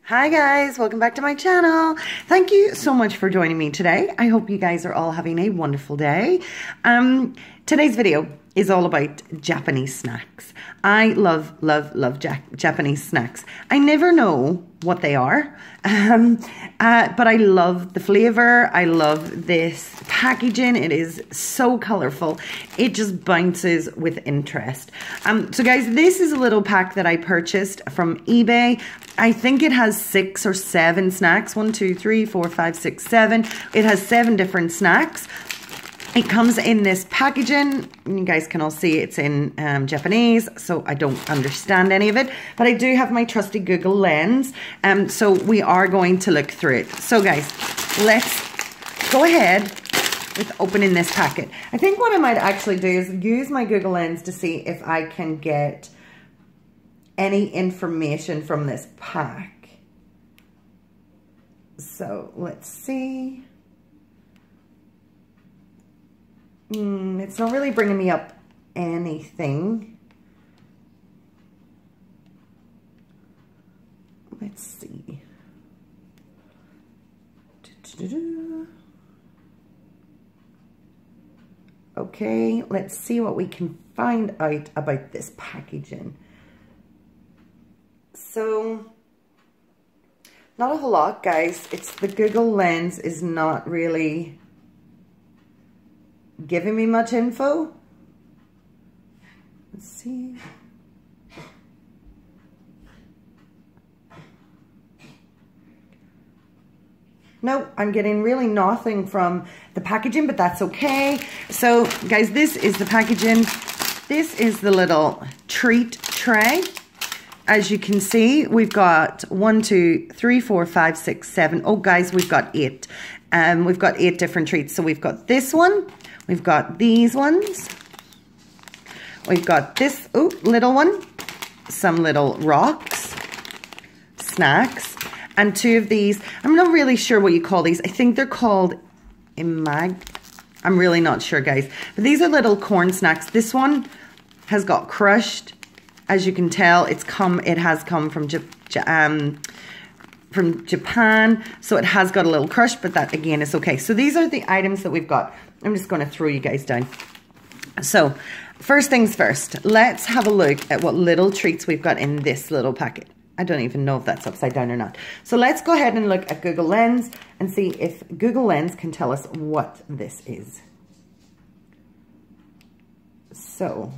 Hi guys, welcome back to my channel. Thank you so much for joining me today. I hope you guys are all having a wonderful day. Today's video is all about Japanese snacks. I love Japanese snacks. I never know what they are, but I love the flavor. I love this packaging. It is so colorful. It just bounces with interest. So guys, this is a little pack that I purchased from eBay. I think it has 6 or 7 snacks. 1, 2, 3, 4, 5, 6, 7. It has 7 different snacks. It comes in this packaging. You guys can all see it's in Japanese, so I don't understand any of it. But I do have my trusty Google Lens, so we are going to look through it. So guys, let's go ahead with opening this packet. I think what I might actually do is use my Google Lens to see if I can get any information from this pack. So let's see. It's not really bringing me up anything. Let's see. Okay, let's see what we can find out about this packaging. So, not a whole lot, guys. It's the Google Lens is not really giving me much info. Let's see. Nope, I'm getting really nothing from the packaging, but that's okay. So, guys, this is the packaging. This is the little treat tray. As you can see, we've got 1, 2, 3, 4, 5, 6, 7. Oh, guys, we've got 8. We've got 8 different treats. So we've got this one. We've got these ones. We've got this little one. Some little rocks, snacks, and 2 of these. I'm not really sure what you call these. I think they're called imag. I'm really not sure, guys. But these are little corn snacks. This one has got crushed. As you can tell, it has come from Japan, so it has got a little crush, but that again is okay. So these are the items that we've got. I'm just going to throw you guys down. So first things first, let's have a look at what little treats we've got in this little packet. I don't even know if that's upside down or not. So let's go ahead and look at Google Lens and see if Google Lens can tell us what this is. So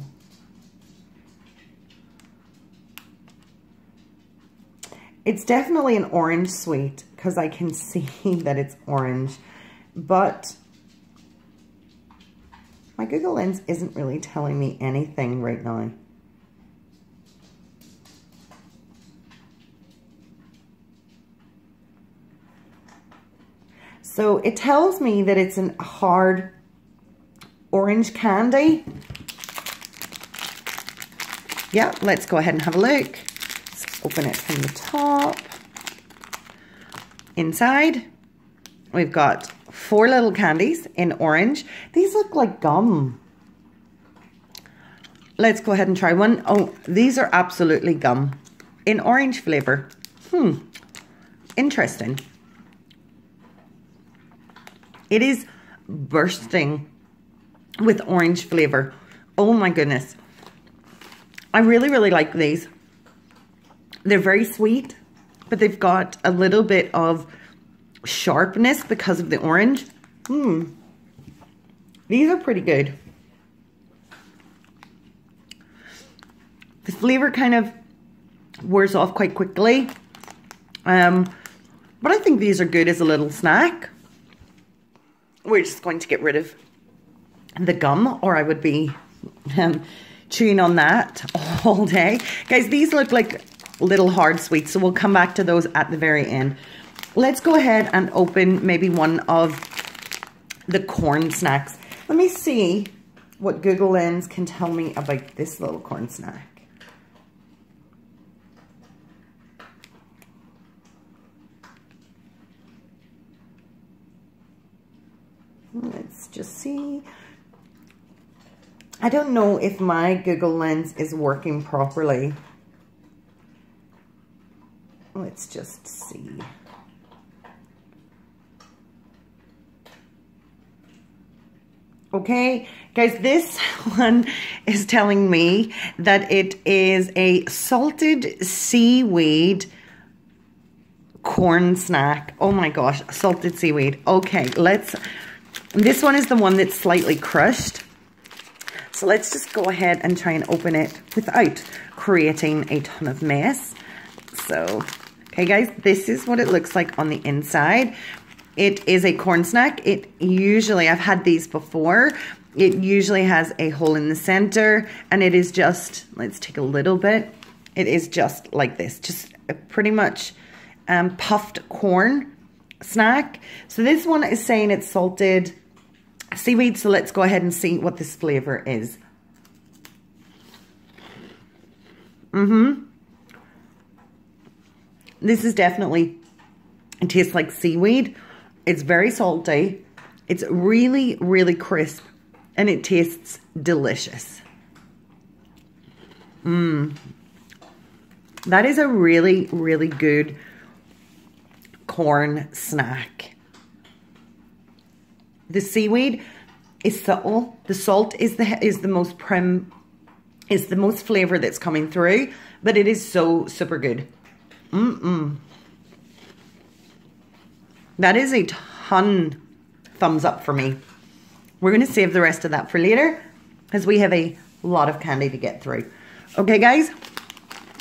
it's definitely an orange sweet because I can see that it's orange, but my Google Lens isn't really telling me anything right now. So it tells me that it's a hard orange candy. Yeah, let's go ahead and have a look. Open it from the top. Inside, we've got 4 little candies in orange. These look like gum. Let's go ahead and try one. Oh, these are absolutely gum in orange flavor. Interesting. It is bursting with orange flavor. Oh my goodness. I really like these. They're very sweet, but they've got a little bit of sharpness because of the orange. These are pretty good. The flavor kind of wears off quite quickly. But I think these are good as a little snack. We're just going to get rid of the gum, or I would be chewing on that all day. Guys, these look like little hard sweets, so we'll come back to those at the very end. Let's go ahead and open maybe one of the corn snacks. Let me see what Google Lens can tell me about this little corn snack. Let's just see. I don't know if my Google Lens is working properly. Let's just see. Okay, guys, this one is telling me that it is a salted seaweed corn snack. Oh my gosh, salted seaweed. Okay, this one is the one that's slightly crushed. So let's just go ahead and try and open it without creating a ton of mess. So, okay guys, this is what it looks like on the inside. It is a corn snack. I've had these before. It usually has a hole in the center, and it is just, let's take a little bit. It is just like this, just a pretty much puffed corn snack. So this one is saying it's salted seaweed. So let's go ahead and see what this flavor is. This is definitely, it tastes like seaweed. It's very salty. It's really, really crisp, and it tastes delicious. That is a really, really good corn snack. The seaweed is subtle. The salt is the most flavor that's coming through, but it is so super good. That is a ton thumbs up for me. We're going to save the rest of that for later, because we have a lot of candy to get through. Okay, guys,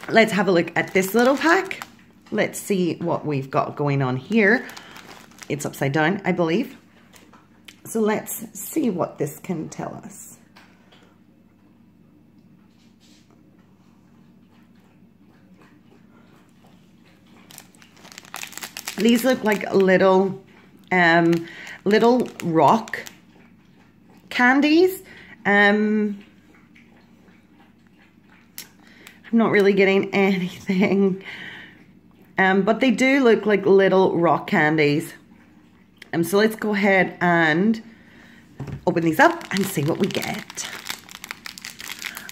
let's have a look at this little pack. Let's see what we've got going on here. It's upside down, I believe. So let's see what this can tell us. These look like little rock candies. I'm not really getting anything, but they do look like little rock candies. So let's go ahead and open these up and see what we get.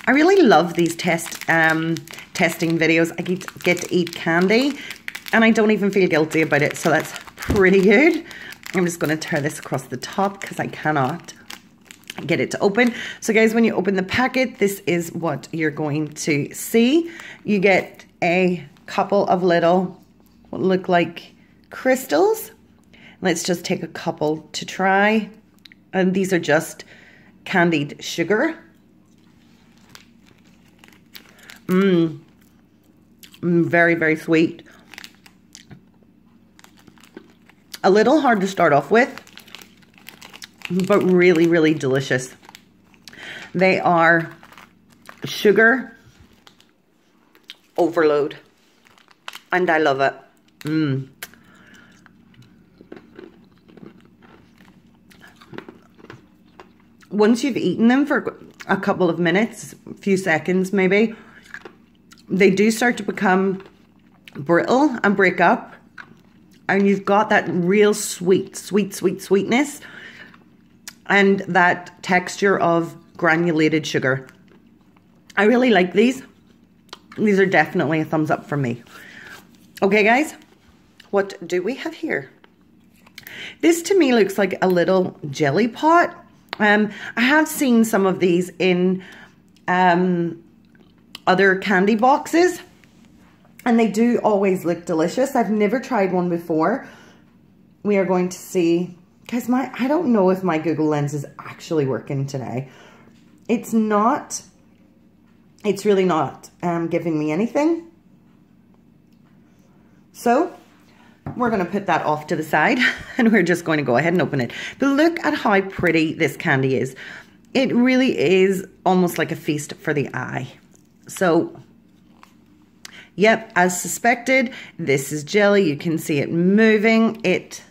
I really love these testing videos. I get to eat candy, and I don't even feel guilty about it, so that's pretty good. I'm just going to tear this across the top because I cannot get it to open. So guys, when you open the packet, this is what you're going to see. You get a couple of little, what look like crystals. Let's just take a couple to try. And these are just candied sugar. Very, very sweet. A little hard to start off with, but really, really delicious. They are sugar overload, and I love it. Once you've eaten them for a couple of minutes, a few seconds maybe, they do start to become brittle and break up. And you've got that real sweetness and that texture of granulated sugar. I really like these. These are definitely a thumbs up from me. Okay, guys, what do we have here? This to me looks like a little jelly pot. I have seen some of these in other candy boxes, and they do always look delicious. I've never tried one before. We are going to see, guys, I don't know if my Google Lens is actually working today. It's really not giving me anything. So we're going to put that off to the side, and we're just going to go ahead and open it. But look at how pretty this candy is. It really is almost like a feast for the eye. So, yep, as suspected, this is jelly. You can see it moving. It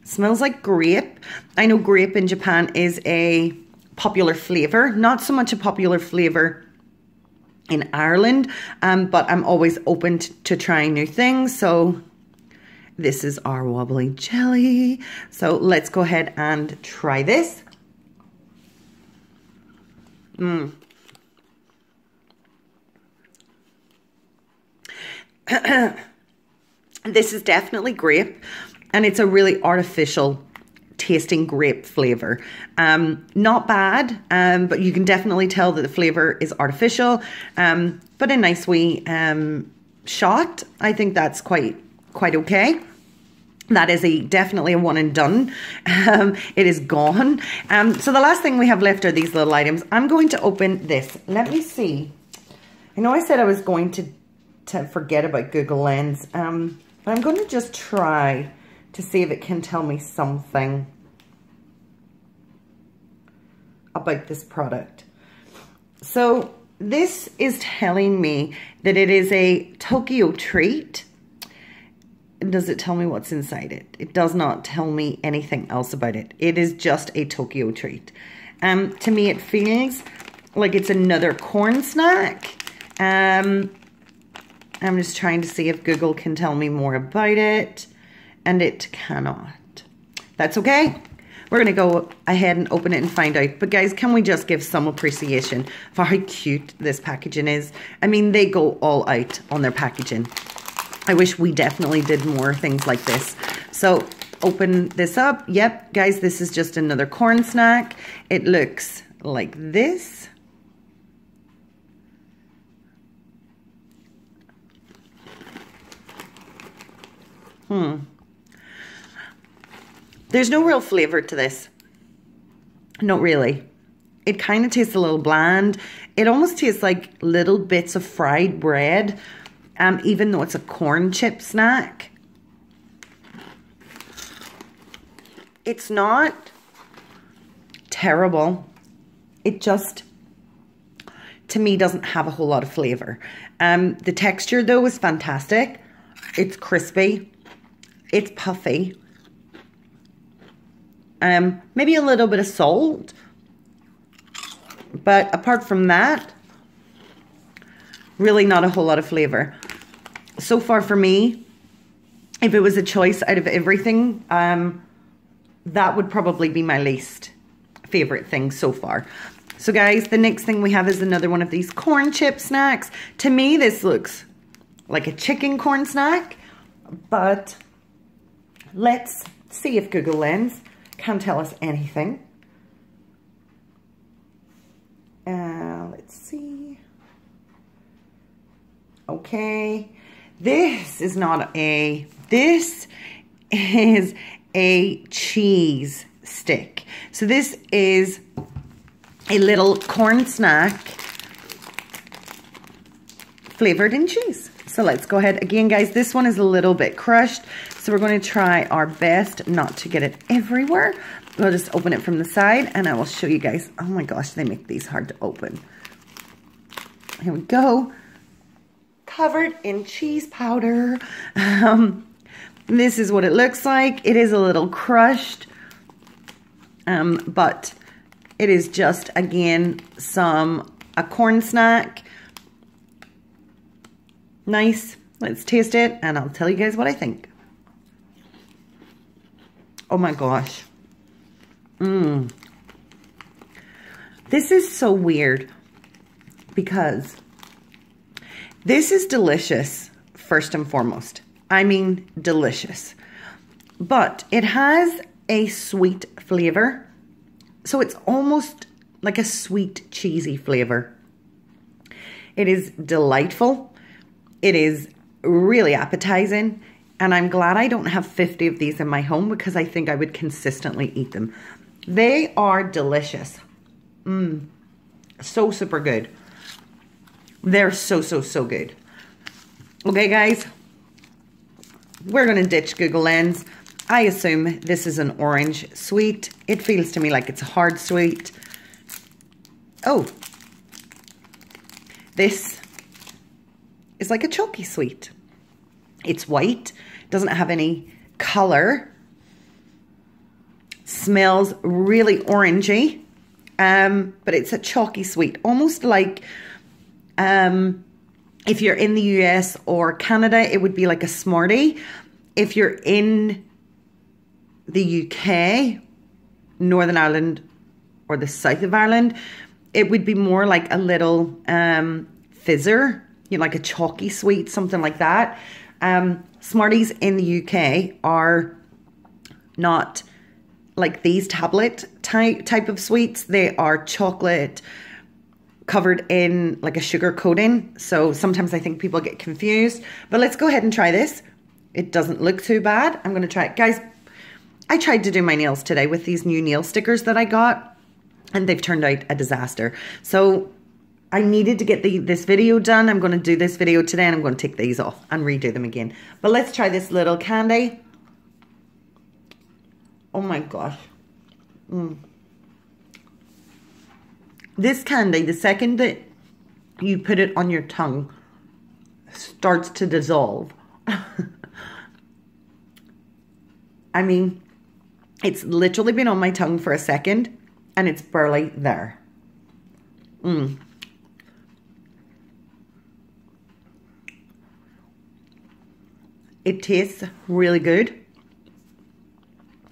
smells like grape. I know grape in Japan is a popular flavor. Not so much a popular flavor in Ireland, but I'm always open to trying new things. So this is our wobbly jelly. So let's go ahead and try this. This is definitely grape, and it's a really artificial tasting grape flavor. Not bad, but you can definitely tell that the flavor is artificial, but a nice wee shot. I think that's quite okay. That is definitely a one and done. It is gone. So the last thing we have left are these little items. I'm going to open this. Let me see. I know I said I was going to forget about Google Lens, but I'm going to just try to see if it can tell me something about this product. So this is telling me that it is a Tokyo treat. Does it tell me what's inside it? It does not tell me anything else about it. It is just a Tokyo treat. To me, it feels like it's another corn snack. I'm just trying to see if Google can tell me more about it, and it cannot. That's okay. We're going to go ahead and open it and find out. But guys, can we just give some appreciation for how cute this packaging is? I mean, they go all out on their packaging. I wish we definitely did more things like this. So open this up. Yep, guys, this is just another corn snack. It looks like this. There's no real flavor to this. Not really. It kind of tastes a little bland. It almost tastes like little bits of fried bread. Even though it's a corn chip snack. It's not terrible. It just, to me, doesn't have a whole lot of flavor. The texture, though, is fantastic. It's crispy. It's puffy. Maybe a little bit of salt. But apart from that, really not a whole lot of flavor. So far for me, if it was a choice out of everything, that would probably be my least favorite thing so far. So guys, the next thing we have is another one of these corn chip snacks. To me, this looks like a chicken corn snack, but let's see if Google Lens can tell us anything. Let's see. Okay, this is a cheese stick. So this is a little corn snack flavored in cheese. So let's go ahead. Again, guys, this one is a little bit crushed, so we're going to try our best not to get it everywhere. We'll just open it from the side, and I will show you guys. Oh my gosh, they make these hard to open. Here we go. Covered in cheese powder. This is what it looks like. It is a little crushed, but it is just, again, a corn snack. Nice. Let's taste it, and I'll tell you guys what I think. Oh my gosh. This is so weird because this is delicious, first and foremost. I mean, delicious. But it has a sweet flavor. So it's almost like a sweet, cheesy flavor. It is delightful. It is really appetizing. And I'm glad I don't have 50 of these in my home because I think I would consistently eat them. They are delicious. So super good. They're so good. Okay, guys. We're going to ditch Google Lens. I assume this is an orange sweet. It feels to me like it's a hard sweet. Oh. This is like a chalky sweet. It's white. Doesn't have any color. Smells really orangey. But it's a chalky sweet. Almost like if you're in the US or Canada, it would be like a Smartie. If you're in the UK, Northern Ireland, or the south of Ireland, it would be more like a little fizzer. you know, like a chalky sweet, something like that. Smarties in the UK are not like these tablet type of sweets. They are chocolate covered in like a sugar coating. So sometimes I think people get confused. But let's go ahead and try this. It doesn't look too bad. I'm going to try it. Guys, I tried to do my nails today with these new nail stickers that I got, and they've turned out a disaster. So I needed to get this video done. I'm going to do this video today, and I'm going to take these off and redo them again. But let's try this little candy. Oh my gosh. This candy, the second that you put it on your tongue, starts to dissolve. I mean, it's literally been on my tongue for a second, and it's barely there. It tastes really good.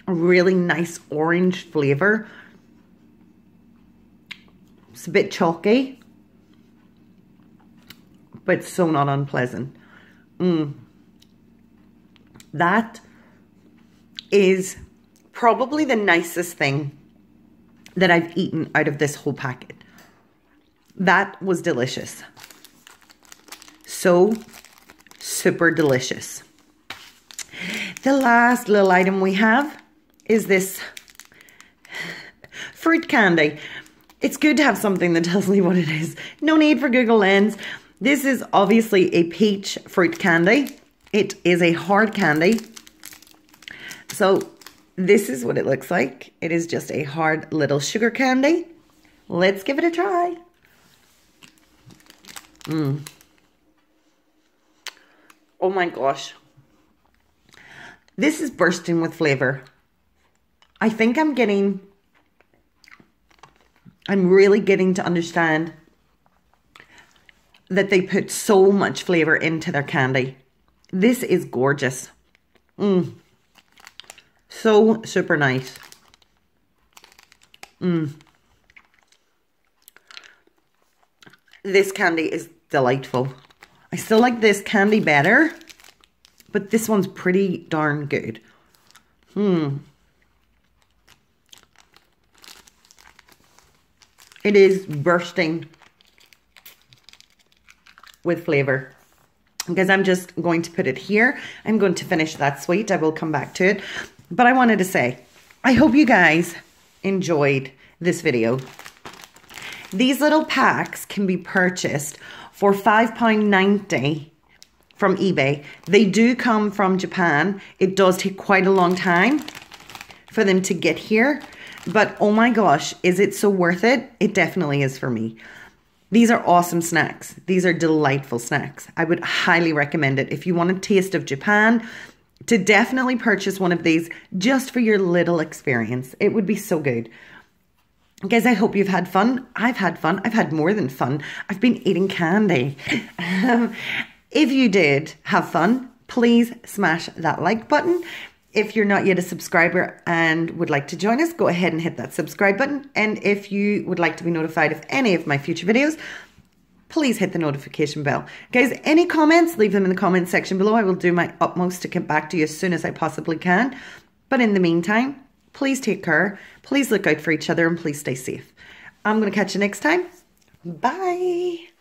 A really nice orange flavor. It's a bit chalky, but so not unpleasant. That is probably the nicest thing that I've eaten out of this whole packet. That was delicious. So super delicious. The last little item we have is this fruit candy. It's good to have something that tells me what it is. No need for Google Lens. This is obviously a peach fruit candy. It is a hard candy. So this is what it looks like. It is just a hard little sugar candy. Let's give it a try. Oh my gosh. This is bursting with flavor. I think I'm really getting to understand that they put so much flavor into their candy. This is gorgeous. So super nice. This candy is delightful. I still like this candy better, but this one's pretty darn good. It is bursting with flavor. Because I'm just going to put it here. I'm going to finish that sweet. I will come back to it. But I wanted to say, I hope you guys enjoyed this video. These little packs can be purchased for £5.90 from eBay. They do come from Japan. It does take quite a long time for them to get here. But oh my gosh, is it so worth it? It definitely is for me. These are awesome snacks. These are delightful snacks. I would highly recommend it. If you want a taste of Japan, to definitely purchase one of these just for your little experience. It would be so good. Guys, I hope you've had fun. I've had fun. I've had more than fun. I've been eating candy. If you did have fun, please smash that like button. If you're not yet a subscriber and would like to join us, go ahead and hit that subscribe button. And if you would like to be notified of any of my future videos, please hit the notification bell. Guys, any comments, leave them in the comment section below. I will do my utmost to get back to you as soon as I possibly can. But in the meantime, please take care. Please look out for each other and please stay safe. I'm going to catch you next time. Bye.